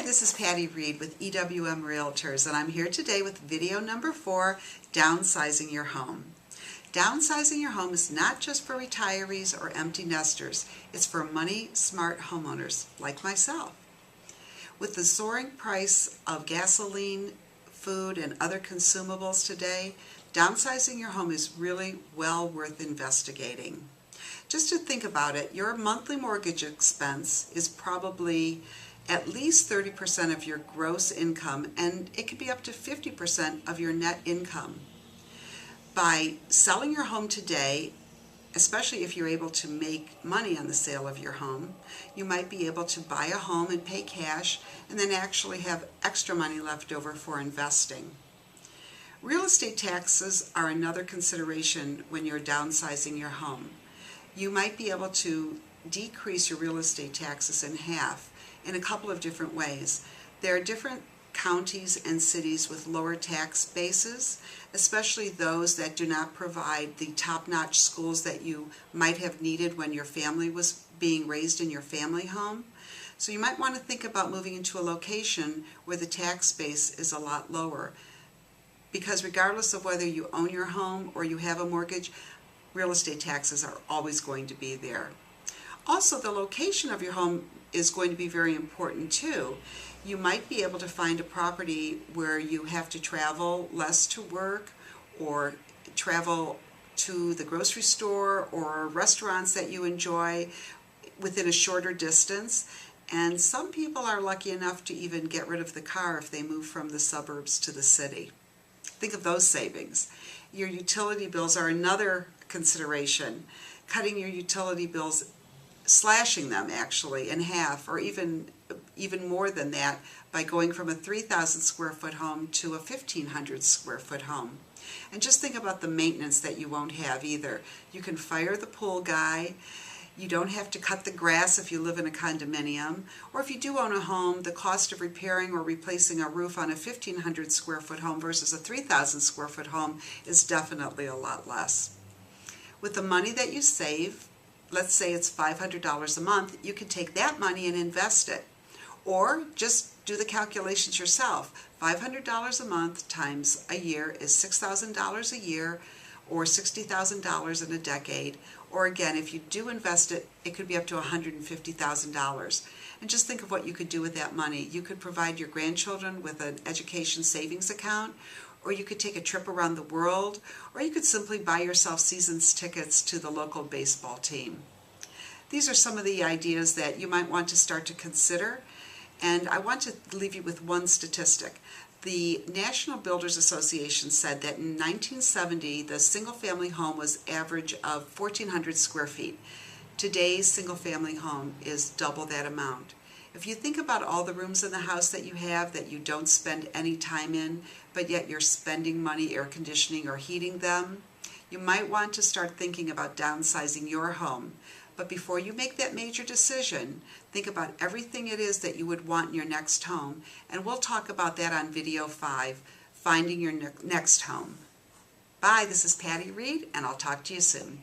Hi, this is Patty Reed with EWM Realtors, and I'm here today with video number 4, Downsizing Your Home. Downsizing your home is not just for retirees or empty nesters, it's for money-smart homeowners like myself. With the soaring price of gasoline, food, and other consumables today, downsizing your home is really well worth investigating. Just to think about it, your monthly mortgage expense is probably at least 30% of your gross income, and it could be up to 50% of your net income. By selling your home today, especially if you're able to make money on the sale of your home, you might be able to buy a home and pay cash and then actually have extra money left over for investing. Real estate taxes are another consideration when you're downsizing your home. You might be able to decrease your real estate taxes in half in a couple of different ways. There are different counties and cities with lower tax bases, especially those that do not provide the top-notch schools that you might have needed when your family was being raised in your family home. So you might want to think about moving into a location where the tax base is a lot lower, because regardless of whether you own your home or you have a mortgage, real estate taxes are always going to be there. Also, the location of your home is going to be very important too. You might be able to find a property where you have to travel less to work, or travel to the grocery store or restaurants that you enjoy within a shorter distance. And some people are lucky enough to even get rid of the car if they move from the suburbs to the city. Think of those savings. Your utility bills are another consideration. Cutting your utility bills, slashing them actually in half, or even more than that, by going from a 3,000 square foot home to a 1,500 square foot home. And just think about the maintenance that you won't have either. You can fire the pool guy. You don't have to cut the grass if you live in a condominium, or if you do own a home, the cost of repairing or replacing a roof on a 1,500 square foot home versus a 3,000 square foot home is definitely a lot less. With the money that you save, let's say it's $500 a month, you can take that money and invest it. Or just do the calculations yourself. $500 a month times a year is $6,000 a year, or $60,000 in a decade. Or again, if you do invest it, it could be up to $150,000. And just think of what you could do with that money. You could provide your grandchildren with an education savings account, or you could take a trip around the world, or you could simply buy yourself season's tickets to the local baseball team. These are some of the ideas that you might want to start to consider, and I want to leave you with one statistic. The National Builders Association said that in 1970, the single-family home was average of 1,400 square feet. Today's single-family home is double that amount. If you think about all the rooms in the house that you have that you don't spend any time in, but yet you're spending money air conditioning or heating them, you might want to start thinking about downsizing your home. But before you make that major decision, think about everything it is that you would want in your next home, and we'll talk about that on video 5, Finding Your Next Home. Bye, this is Patty Reed, and I'll talk to you soon.